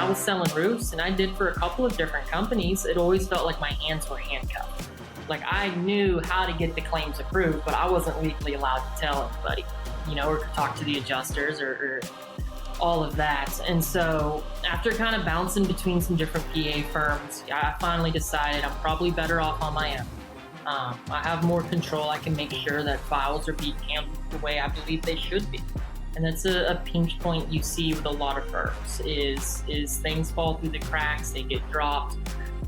I was selling roofs, and I did for a couple of different companies, it always felt like my hands were handcuffed. Like I knew how to get the claims approved, but I wasn't legally allowed to tell anybody, or talk to the adjusters or all of that. And so after kind of bouncing between some different PA firms, I finally decided I'm probably better off on my own. I have more control. I can make sure that files are being handled the way I believe they should be. And that's a pinch point you see with a lot of firms is things fall through the cracks, they get dropped.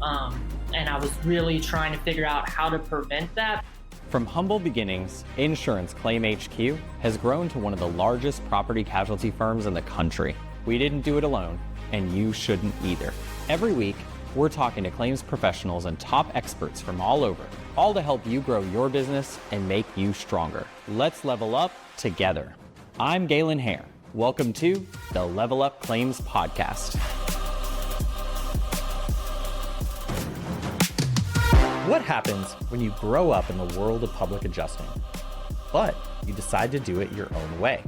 And I was really trying to figure out how to prevent that. From humble beginnings, Insurance Claim HQ has grown to one of the largest property casualty firms in the country. We didn't do it alone, and you shouldn't either. Every week, we're talking to claims professionals and top experts from all over, all to help you grow your business and make you stronger. Let's level up together. I'm Galen Hare. Welcome to the Level Up Claims Podcast. What happens when you grow up in the world of public adjusting, but you decide to do it your own way?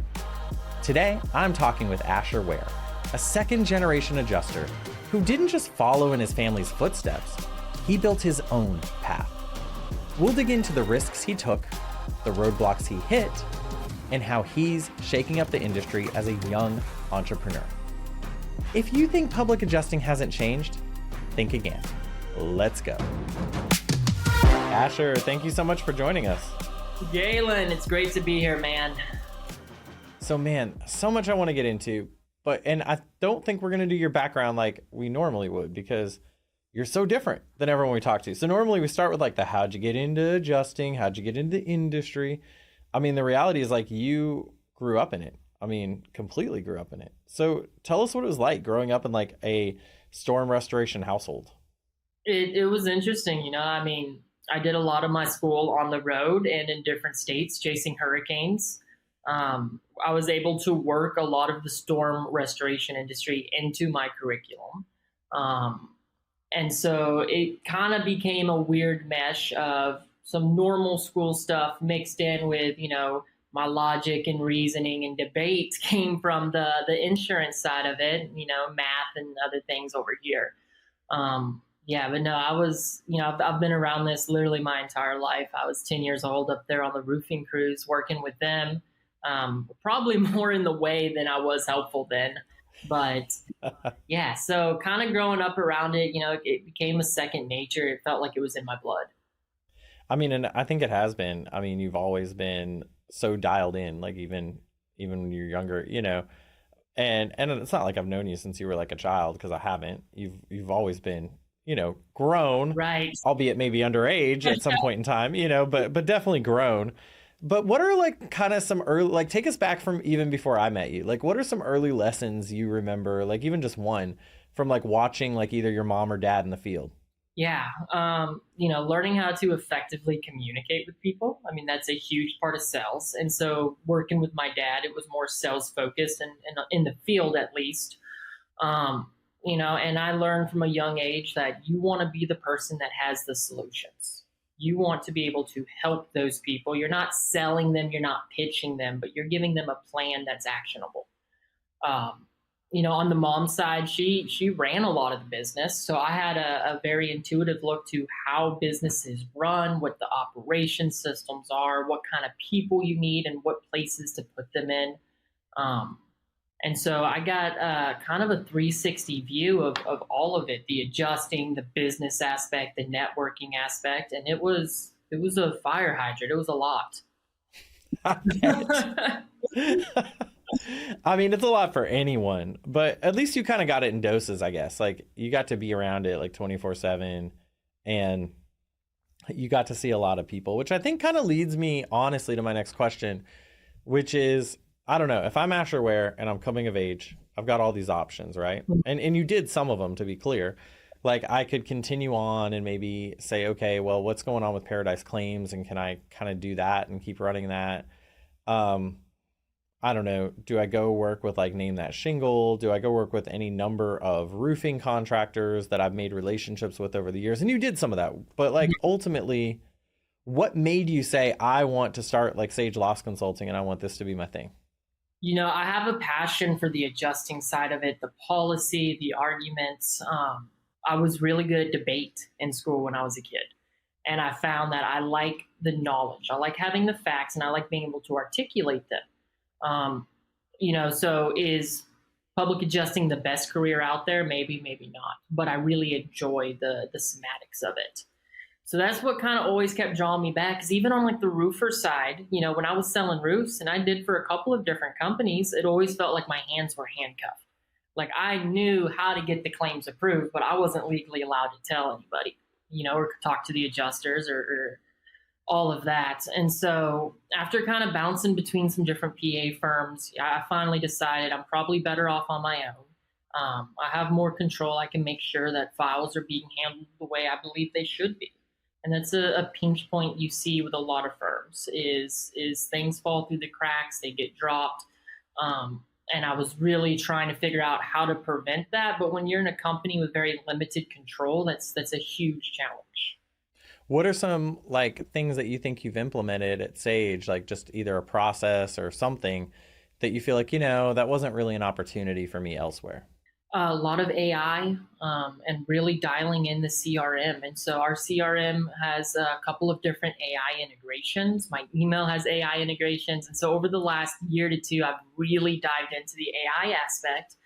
Today, I'm talking with Ware, a second-generation adjuster who didn't just follow in his family's footsteps, he built his own path. We'll dig into the risks he took, the roadblocks he hit, and how he's shaking up the industry as a young entrepreneur. If you think public adjusting hasn't changed, think again. Let's go. Asher, thank you so much for joining us. Galen, it's great to be here, man. So much I want to get into, and I don't think we're going to do your background like we normally would because you're so different than everyone we talk to. So normally we start with like the how'd you get into adjusting? How'd you get into the industry? I mean, the reality is like you grew up in it. I mean, completely grew up in it. So tell us what it was like growing up in like a storm restoration household. It was interesting, I did a lot of my school on the road and in different states chasing hurricanes. I was able to work a lot of the storm restoration industry into my curriculum. And so it kind of became a weird mesh of some normal school stuff mixed in with, my logic and reasoning and debate came from the insurance side of it, math and other things over here. But no, I was, I've been around this literally my entire life. I was 10 years old up there on the roofing crews working with them. Probably more in the way than I was helpful then. But yeah, so kind of growing up around it, it became a second nature. It felt like it was in my blood. I mean, and I think it has been. I mean, you've always been so dialed in, like even when you're younger, and it's not like I've known you since you were like a child, because I haven't. You've always been, grown, right? Albeit maybe underage at some point in time, but definitely grown. But what are like kind of some early, like take us back from even before I met you. Like what are some early lessons you remember, like even just one from like watching like either your mom or dad in the field? Yeah. Learning how to effectively communicate with people. I mean, that's a huge part of sales. And so working with my dad, it was more sales focused and in the field at least. And I learned from a young age that you want to be the person that has the solutions. You want to be able to help those people. You're not selling them, you're not pitching them, but you're giving them a plan that's actionable. On the mom side, she ran a lot of the business. So I had a very intuitive look to how businesses run, what the operation systems are, what kind of people you need and what places to put them in. And so I got kind of a 360 view of all of it, the adjusting, the business aspect, the networking aspect. And it was a fire hydrant. It was a lot. I mean, it's a lot for anyone, but at least you kind of got it in doses, I guess. Like you got to be around it like 24/7 and you got to see a lot of people, which I think kind of leads me honestly to my next question, which is, I don't know, if I'm Asher Ware and I'm coming of age, I've got all these options, right? And you did some of them, to be clear. Like I could continue on and maybe say, okay, well, what's going on with Paradise Claims? And can I kind of do that and keep running that? I don't know. Do I go work with like Name That Shingle? Do I go work with any number of roofing contractors that I've made relationships with over the years? And you did some of that, but like ultimately, what made you say, I want to start like Sage Loss Consulting and I want this to be my thing? I have a passion for the adjusting side of it, the policy, the arguments. I was really good at debate in school when I was a kid. And I found that I like the knowledge. I like having the facts and I like being able to articulate them. So is public adjusting the best career out there? Maybe, maybe not. But I really enjoy the semantics of it. So that's what kind of always kept drawing me back. Because even on like the roofer side, when I was selling roofs, and I did for a couple of different companies, it always felt like my hands were handcuffed. Like I knew how to get the claims approved, but I wasn't legally allowed to tell anybody, or talk to the adjusters or all of that. And so after kind of bouncing between some different PA firms, I finally decided I'm probably better off on my own. I have more control. I can make sure that files are being handled the way I believe they should be. And that's a pinch point you see with a lot of firms is things fall through the cracks, they get dropped. And I was really trying to figure out how to prevent that. But when you're in a company with very limited control, that's a huge challenge. What are some like things that you think you've implemented at Sage, like just either a process or something that you feel like, that wasn't really an opportunity for me elsewhere? A lot of AI and really dialing in the CRM. And so our CRM has a couple of different AI integrations. My email has AI integrations. And so over the last year to two, I've really dived into the AI aspect.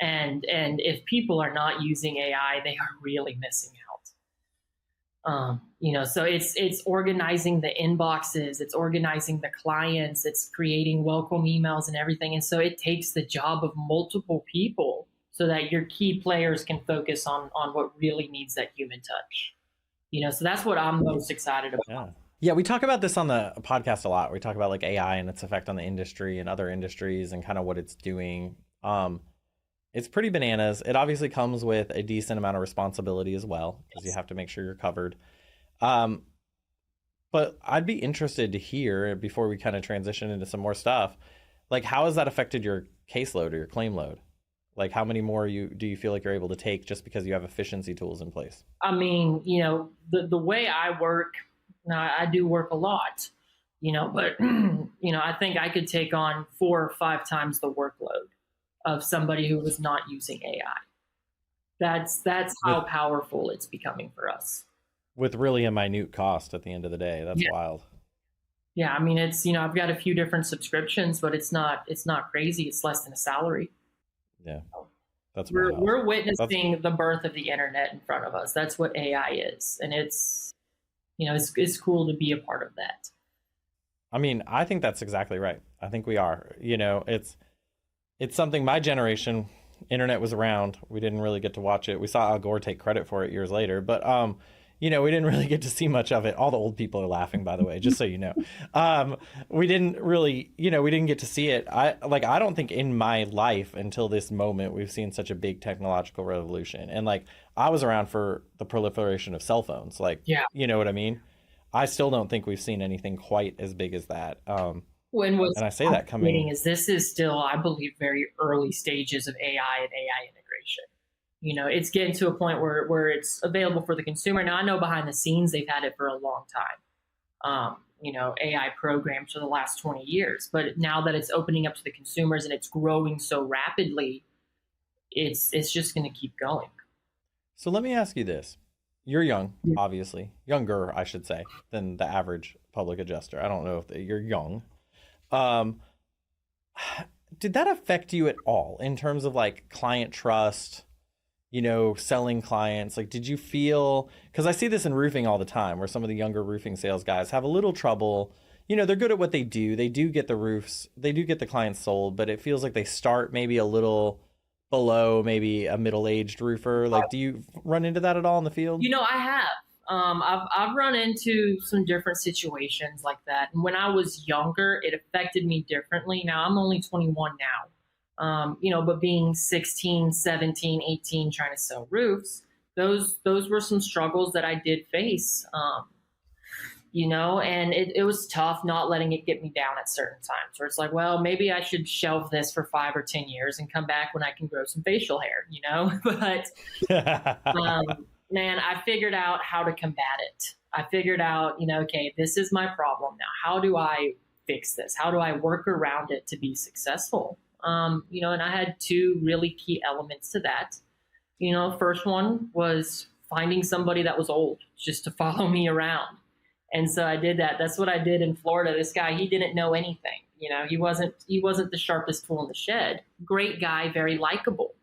And if people are not using AI, they are really missing out. So it's organizing the inboxes, it's organizing the clients, it's creating welcome emails and everything. And so it takes the job of multiple people so that your key players can focus on what really needs that human touch. So that's what I'm most excited about. Yeah, we talk about this on the podcast a lot. We talk about like AI and its effect on the industry and other industries and kind of what it's doing. It's pretty bananas. It obviously comes with a decent amount of responsibility as well, because you have to make sure you're covered. But I'd be interested to hear, before we kind of transition into some more stuff, like how has that affected your caseload or your claim load? Like how many more do you feel like you're able to take just because you have efficiency tools in place? I mean, the way I work, now I do work a lot, but I think I could take on 4 or 5 times the workload of somebody who was not using AI. That's how powerful it's becoming for us. With really a minute cost at the end of the day. That's wild. Yeah, I mean it's I've got a few different subscriptions, but it's not crazy. It's less than a salary. Yeah. That's we're witnessing the birth of the internet in front of us. That's what AI is. And it's it's cool to be a part of that. I mean, I think that's exactly right. I think we are. It's something my generation, internet was around. We didn't really get to watch it. We saw Al Gore take credit for it years later, but we didn't really get to see much of it. All the old people are laughing, by the way, just so you know. We didn't really, we didn't get to see it. I don't think in my life until this moment we've seen such a big technological revolution. And I was around for the proliferation of cell phones. You know what I mean? I still don't think we've seen anything quite as big as that. And I say that coming is this is still, I believe, very early stages of AI and AI integration. It's getting to a point where it's available for the consumer. Now, I know behind the scenes they've had it for a long time. AI programs for the last 20 years. But now that it's opening up to the consumers and it's growing so rapidly, it's just going to keep going. So let me ask you this. You're young, obviously. Younger, I should say, than the average public adjuster. I don't know if you're young. Did that affect you at all in terms of client trust, selling clients? Did you feel, because I see this in roofing all the time where some of the younger roofing sales guys have a little trouble, they're good at what they do get the roofs, they do get the clients sold, but it feels like they start maybe a little below maybe a middle-aged roofer. Do you run into that at all in the field? I have. I've run into some different situations like that. And when I was younger, it affected me differently. Now I'm only 21 now. But being 16, 17, 18, trying to sell roofs, those were some struggles that I did face. And it was tough not letting it get me down at certain times where it's like, well, maybe I should shelve this for 5 or 10 years and come back when I can grow some facial hair, but, man, I figured out how to combat it. I figured out, okay, this is my problem now. How do I fix this? How do I work around it to be successful? And I had two really key elements to that. First one was finding somebody that was old just to follow me around. And so I did that. That's what I did in Florida. This guy, he didn't know anything. He wasn't the sharpest tool in the shed. Great guy, very likable,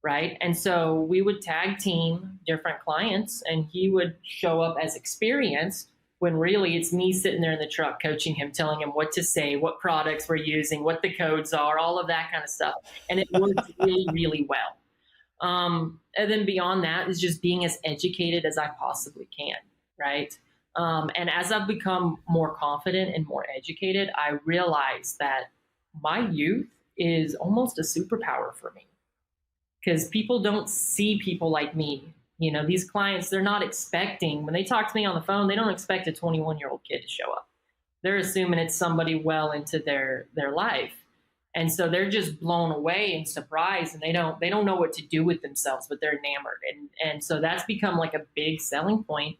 right? And so we would tag team different clients, and he would show up as experienced when really it's me sitting there in the truck coaching him, telling him what to say, what products we're using, what the codes are, all of that kind of stuff. And it worked really, really well. And then beyond that is just being as educated as I possibly can, right? And as I've become more confident and more educated, I realize that my youth is almost a superpower for me, because people don't see people like me. These clients, they're not expecting, when they talk to me on the phone, they don't expect a 21-year-old kid to show up. They're assuming it's somebody well into their life. And so they're just blown away and surprised, and they don't know what to do with themselves, but they're enamored. And so that's become like a big selling point.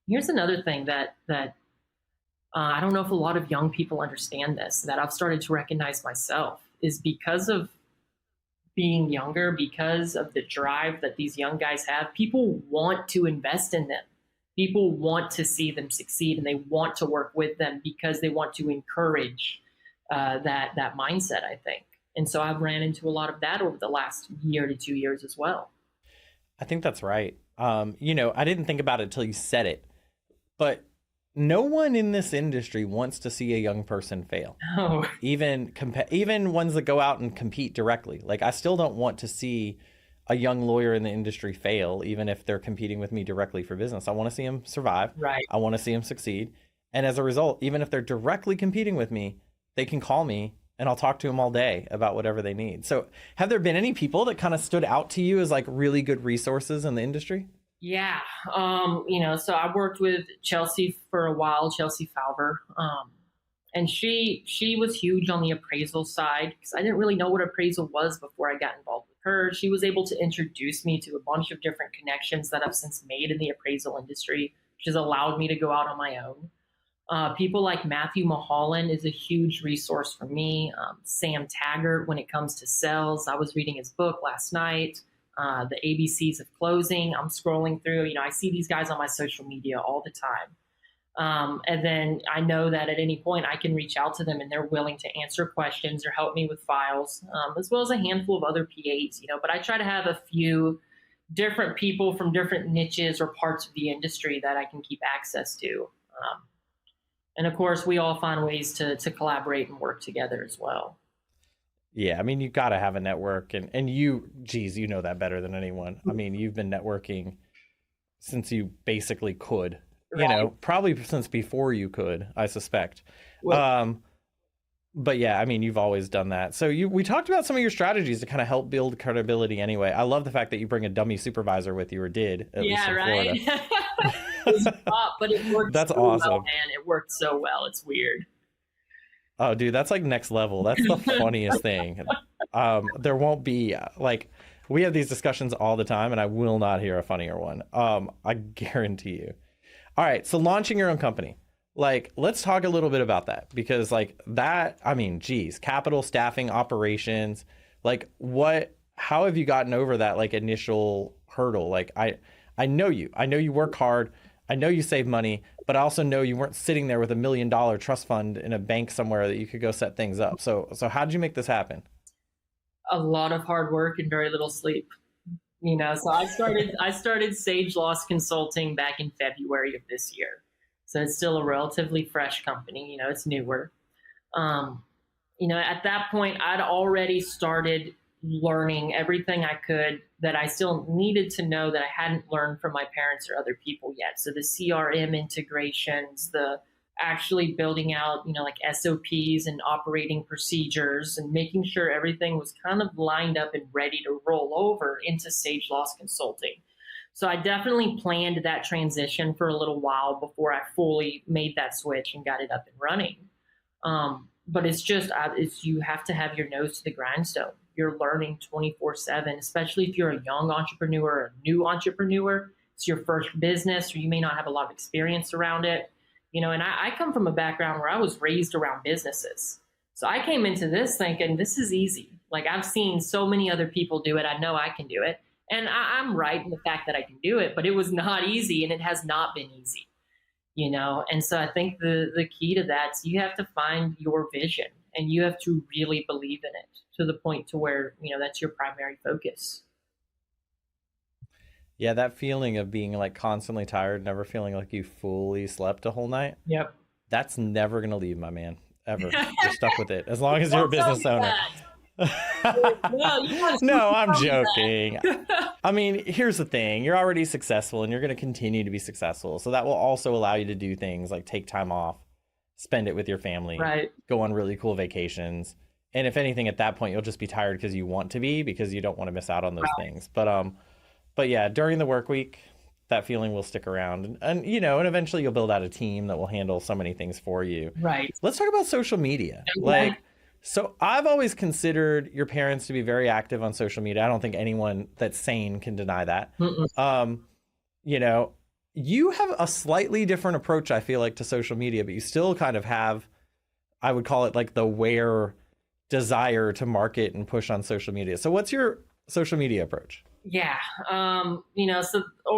Here's another thing that I don't know if a lot of young people understand this, that I've started to recognize myself, is because of being younger, because of the drive that these young guys have, people want to invest in them. People want to see them succeed, and they want to work with them because they want to encourage that mindset, I think. And so I've ran into a lot of that over the last year to 2 years as well. I think that's right. I didn't think about it till you said it, but no one in this industry wants to see a young person fail. No. Even ones that go out and compete directly. Like, I still don't want to see a young lawyer in the industry fail, even if they're competing with me directly for business. I want to see them survive. Right. I want to see them succeed. And as a result, even if they're directly competing with me, they can call me and I'll talk to them all day about whatever they need. So have there been any people that kind of stood out to you as like really good resources in the industry? Yeah. So I worked with Chelsea for a while, Chelsea Falver. And she was huge on the appraisal side, because I didn't really know what appraisal was before I got involved with her. She was able to introduce me to a bunch of different connections that I've since made in the appraisal industry, which has allowed me to go out on my own. People like Matthew Mulholland is a huge resource for me. Sam Taggart, when it comes to sales, I was reading his book last night, The ABCs of Closing. I'm scrolling through, I see these guys on my social media all the time. And then I know that at any point I can reach out to them and they're willing to answer questions or help me with files, as well as a handful of other PAs, but I try to have a few different people from different niches or parts of the industry that I can keep access to. And of course, we all find ways to collaborate and work together as well. Yeah, I mean, you've got to have a network, and you know that better than anyone. I mean, you've been networking since you basically could, Right. Probably since before you could, I suspect. Well, But yeah, I mean, you've always done that. So we talked about some of your strategies to kind of help build credibility anyway. I love the fact that you bring a dummy supervisor with you, or did, at least in right. Florida. But it worked. That's so awesome. well, man. It worked so well. It's weird. Oh, dude, that's like next level. That's the funniest thing. There won't be we have these discussions all the time, and I will not hear a funnier one. I guarantee you. All right, so launching your own company. Let's talk a little bit about that, because capital, staffing, operations, how have you gotten over that initial hurdle? I know you work hard. I know you save money, but I also know you weren't sitting there with $1 million trust fund in a bank somewhere that you could go set things up. So how did you make this happen? A lot of hard work and very little sleep. So I started Sage Loss Consulting back in February of this year. So it's still a relatively fresh company. It's newer. At that point, I'd already started learning everything I could that I still needed to know that I hadn't learned from my parents or other people yet. So the CRM integrations, the actually building out, SOPs and operating procedures, and making sure everything was kind of lined up and ready to roll over into Sage Loss Consulting. So I definitely planned that transition for a little while before I fully made that switch and got it up and running. But it's you have to have your nose to the grindstone. You're learning 24/7, especially if you're a young entrepreneur or a new entrepreneur. It's your first business, or you may not have a lot of experience around it. And I come from a background where I was raised around businesses. So I came into this thinking this is easy. Like I've seen so many other people do it. I know I can do it. And I'm right in the fact that I can do it, but it was not easy and it has not been easy, And so I think the key to that is you have to find your vision and you have to really believe in it to the point to where, that's your primary focus. Yeah, that feeling of being like constantly tired, never feeling like you fully slept a whole night. Yep. That's never going to leave, my man, ever. You're stuck with it as long as you're a business owner. No, I'm joking. I mean, here's the thing. You're already successful and you're going to continue to be successful. So that will also allow you to do things like take time off, spend it with your family, right, go on really cool vacations. And if anything, at that point, you'll just be tired because you want to be, because you don't want to miss out on those things. But yeah, during the work week, that feeling will stick around. And eventually you'll build out a team that will handle so many things for you. Right. Let's talk about social media. Okay. So I've always considered your parents to be very active on social media. I don't think anyone that's sane can deny that. You have a slightly different approach, I feel like, to social media, but you still kind of have, I would call it like the Ware desire to market and push on social media. So what's your social media approach? Yeah.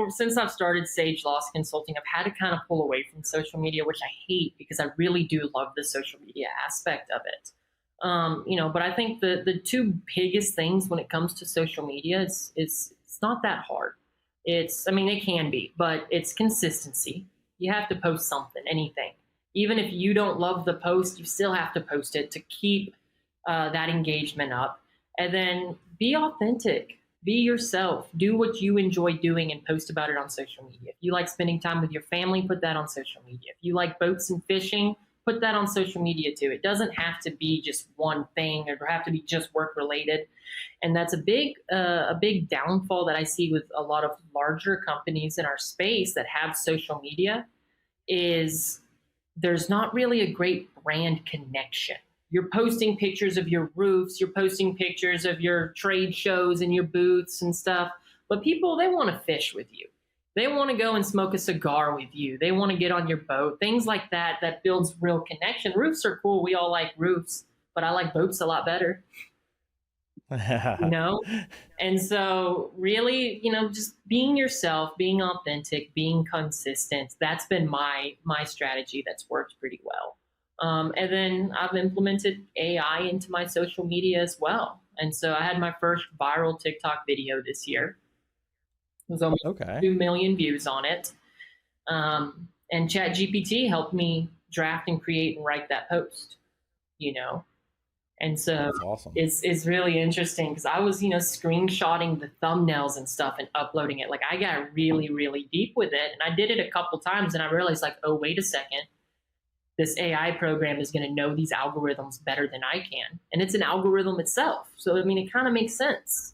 Since I've started Sage Loss Consulting, I've had to kind of pull away from social media, which I hate because I really do love the social media aspect of it. But I think the two biggest things when it comes to social media is it's not that hard. It can be, but it's consistency. You have to post something, anything. Even if you don't love the post, you still have to post it to keep that engagement up. And then be authentic. Be yourself. Do what you enjoy doing and post about it on social media. If you like spending time with your family, put that on social media. If you like boats and fishing, put that on social media too. It doesn't have to be just one thing or have to be just work related. And that's a big downfall that I see with a lot of larger companies in our space that have social media is there's not really a great brand connection. You're posting pictures of your roofs, you're posting pictures of your trade shows and your booths and stuff. But people, they want to fish with you. They want to go and smoke a cigar with you. They want to get on your boat. Things like that builds real connection. Roofs are cool. We all like roofs, but I like boats a lot better. And so really, just being yourself, being authentic, being consistent, that's been my strategy that's worked pretty well. And then I've implemented AI into my social media as well. And so I had my first viral TikTok video this year. It was almost 2 million views on it. And ChatGPT helped me draft and create and write that post, And so that's awesome. It's really interesting because I was, screenshotting the thumbnails and stuff and uploading it. Like I got really, really deep with it. And I did it a couple times and I realized like, oh, wait a second. This AI program is going to know these algorithms better than I can. And it's an algorithm itself. So, it kind of makes sense.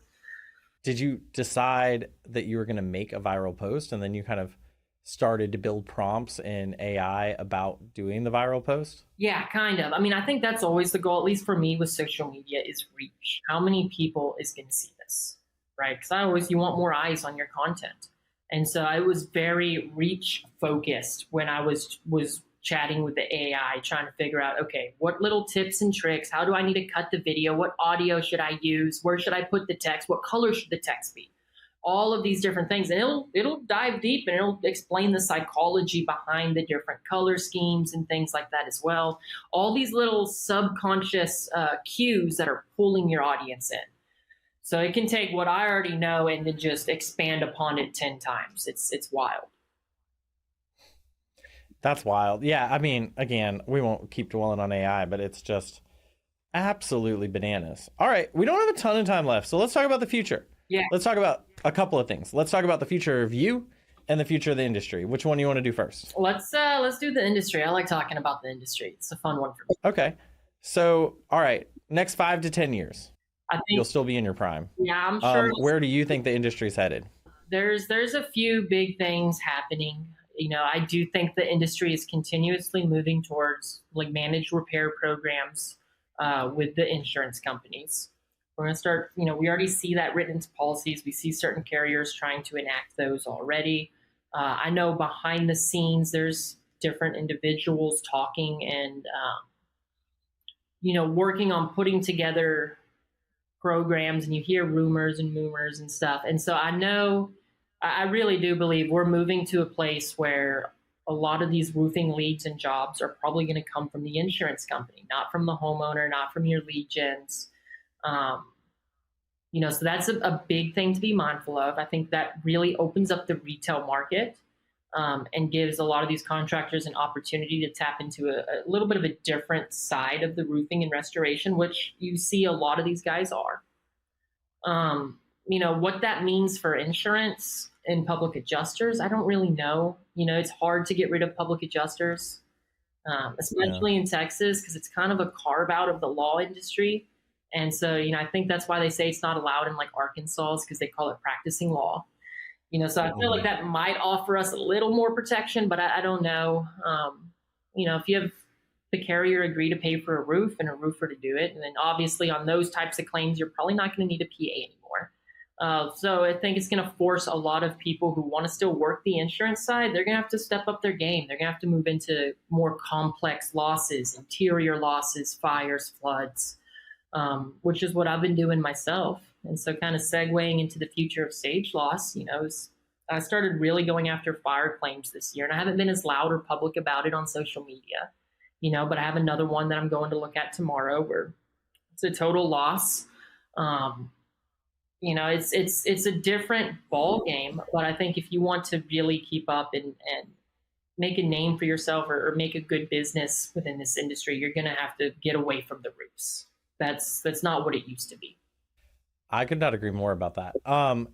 Did you decide that you were going to make a viral post and then you kind of started to build prompts in AI about doing the viral post? Yeah, kind of. I think that's always the goal, at least for me with social media, is reach. How many people is going to see this, right? Because you want more eyes on your content. And so I was very reach focused when I was chatting with the AI, trying to figure out, okay, what little tips and tricks, how do I need to cut the video? What audio should I use? Where should I put the text? What color should the text be? All of these different things. And it'll dive deep and it'll explain the psychology behind the different color schemes and things like that as well. All these little subconscious cues that are pulling your audience in. So it can take what I already know and then just expand upon it 10 times. It's wild. That's wild. Yeah, again, we won't keep dwelling on AI, but it's just absolutely bananas. All right, we don't have a ton of time left, so let's talk about the future. Yeah. Let's talk about a couple of things. Let's talk about the future of you and the future of the industry. Which one do you want to do first? Let's do the industry. I like talking about the industry. It's a fun one for me. Okay. So, all right, next 5 to 10 years, I think you'll still be in your prime. Yeah, I'm sure. Where do you think the industry's headed? There's a few big things happening. I do think the industry is continuously moving towards like managed repair programs with the insurance companies. We're going to start, we already see that written into policies. We see certain carriers trying to enact those already. I know behind the scenes, there's different individuals talking and, working on putting together programs, and you hear rumors and rumors and stuff. And so I really do believe we're moving to a place where a lot of these roofing leads and jobs are probably going to come from the insurance company, not from the homeowner, not from your lead gens. Um, so that's a big thing to be mindful of. I think that really opens up the retail market, and gives a lot of these contractors an opportunity to tap into a little bit of a different side of the roofing and restoration, which you see a lot of these guys are. What that means for insurance and public adjusters, I don't really know. It's hard to get rid of public adjusters, especially in Texas, because it's kind of a carve out of the law industry. And so, I think that's why they say it's not allowed in like Arkansas, because they call it practicing law. So I feel like that might offer us a little more protection, but I don't know. If you have the carrier agree to pay for a roof and a roofer to do it, and then obviously on those types of claims, you're probably not going to need a PA anymore. So I think it's going to force a lot of people who want to still work the insurance side. They're going to have to step up their game. They're going to have to move into more complex losses, interior losses, fires, floods, which is what I've been doing myself. And so kind of segueing into the future of Sage Loss, I started really going after fire claims this year, and I haven't been as loud or public about it on social media, but I have another one that I'm going to look at tomorrow where it's a total loss. It's a different ball game, but I think if you want to really keep up and make a name for yourself, or make a good business within this industry, you're going to have to get away from the roofs. That's not what it used to be. I could not agree more about that. I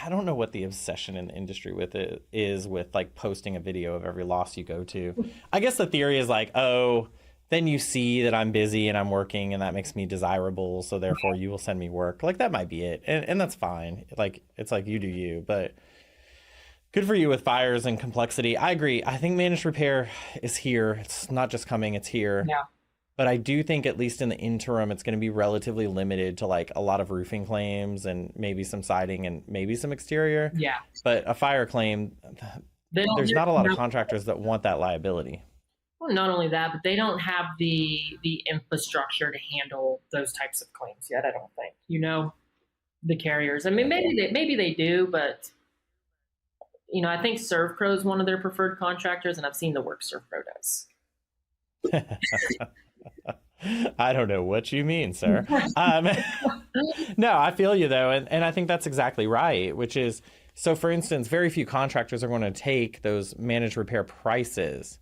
don't know what the obsession in the industry with it is with like posting a video of every loss you go to. I guess the theory is like, oh, then you see that I'm busy and I'm working and that makes me desirable, so therefore you will send me work. Like that might be it. And that's fine. Like it's like you do you, but good for you with fires and complexity. I agree. I think managed repair is here. It's not just coming, it's here. Yeah. But I do think at least in the interim, it's going to be relatively limited to like a lot of roofing claims and maybe some siding and maybe some exterior. Yeah. But a fire claim, there's not a lot of contractors that want that liability. Well, not only that, but they don't have the infrastructure to handle those types of claims yet, I don't think. The carriers. I mean, maybe they do, but I think ServPro is one of their preferred contractors, and I've seen the work ServPro does. I don't know what you mean, sir. No, I feel you though. And I think that's exactly right, which is, so for instance, very few contractors are going to take those managed repair prices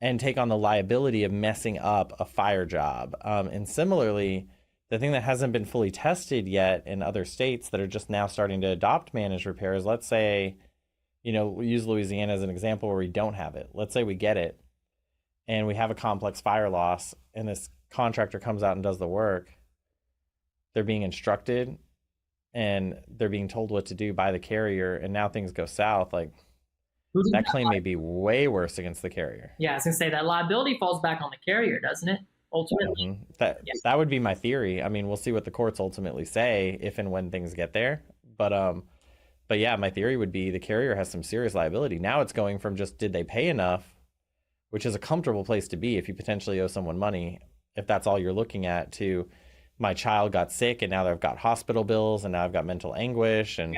and take on the liability of messing up a fire job. And similarly, the thing that hasn't been fully tested yet in other states that are just now starting to adopt managed repairs, let's say, we use Louisiana as an example where we don't have it. Let's say we get it and we have a complex fire loss and this contractor comes out and does the work. They're being instructed and they're being told what to do by the carrier, and now things go south. Like that claim may be way worse against the carrier. Yeah, I was gonna say that liability falls back on the carrier, doesn't it? Ultimately. That would be my theory. I mean, we'll see what the courts ultimately say if and when things get there. But yeah, my theory would be the carrier has some serious liability. Now it's going from just did they pay enough, which is a comfortable place to be if you potentially owe someone money, if that's all you're looking at, to my child got sick and now they've got hospital bills and now I've got mental anguish and,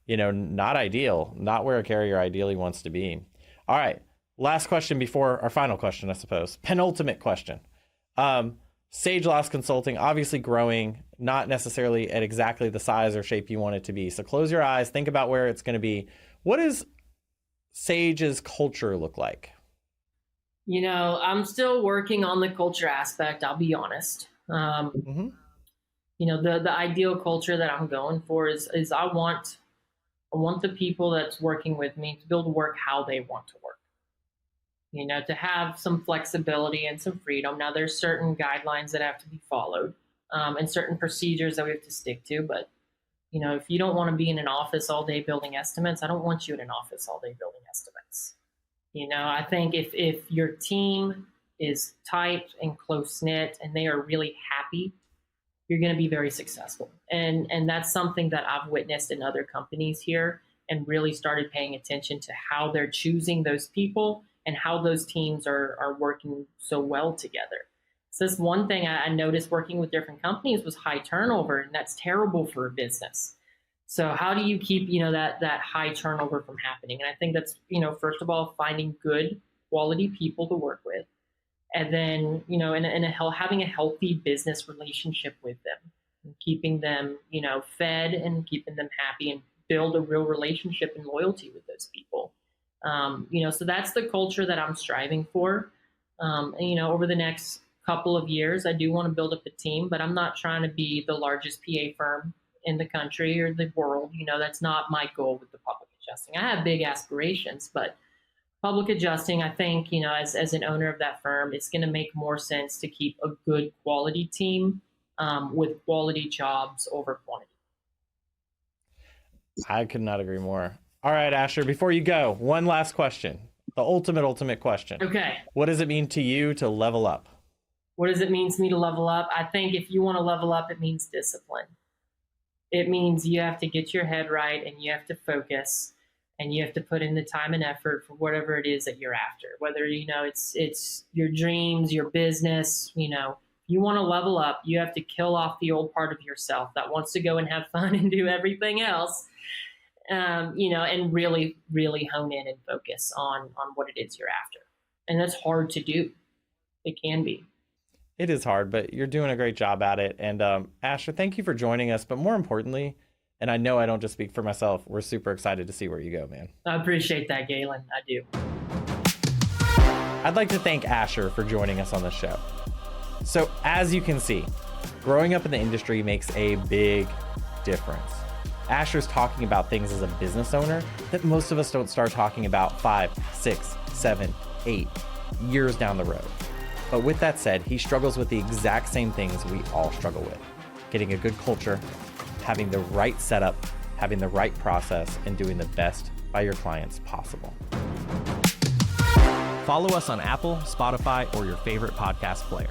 not ideal, not where a carrier ideally wants to be. All right. Last question before our final question, I suppose. Penultimate question. Sage Loss Consulting, obviously growing, not necessarily at exactly the size or shape you want it to be. So close your eyes, think about where it's going to be. What does Sage's culture look like? I'm still working on the culture aspect, I'll be honest. The ideal culture that I'm going for is I want the people that's working with me to be able to work how they want to work. To have some flexibility and some freedom. Now, there's certain guidelines that have to be followed, and certain procedures that we have to stick to. But, if you don't want to be in an office all day building estimates, I don't want you in an office all day building estimates. I think if your team is tight and close-knit and they are really happy, you're going to be very successful. And that's something that I've witnessed in other companies here. and really started paying attention to how they're choosing those people and how those teams are working so well together. So that's one thing I noticed working with different companies was high turnover, and that's terrible for a business. So how do you keep, that high turnover from happening? And I think that's, first of all, finding good quality people to work with, and then, having a healthy business relationship with them, and keeping them, fed and keeping them happy, and build a real relationship and loyalty with those people. So that's the culture that I'm striving for. Over the next couple of years, I do want to build up a team, but I'm not trying to be the largest PA firm in the country or the world. That's not my goal with the public adjusting. I have big aspirations, but public adjusting, I think, as an owner of that firm, it's going to make more sense to keep a good quality team with quality jobs over quantity. I could not agree more. All right, Asher, before you go, one last question. The ultimate question. Okay. What does it mean to you to level up? What does it mean to me to level up? I think if you want to level up, it means discipline. It means you have to get your head right, and you have to focus, and you have to put in the time and effort for whatever it is that you're after. Whether, it's your dreams, your business, you want to level up, you have to kill off the old part of yourself that wants to go and have fun and do everything else. And really, really hone in and focus on what it is you're after. And that's hard to do. It can be. It is hard, but you're doing a great job at it. And Asher, thank you for joining us. But more importantly, and I know I don't just speak for myself, we're super excited to see where you go, man. I appreciate that, Galen. I do. I'd like to thank Asher for joining us on the show. So as you can see, growing up in the industry makes a big difference. Asher's talking about things as a business owner that most of us don't start talking about 5, 6, 7, 8 years down the road. But with that said, he struggles with the exact same things we all struggle with. Getting a good culture, having the right setup, having the right process, and doing the best by your clients possible. Follow us on Apple, Spotify, or your favorite podcast player.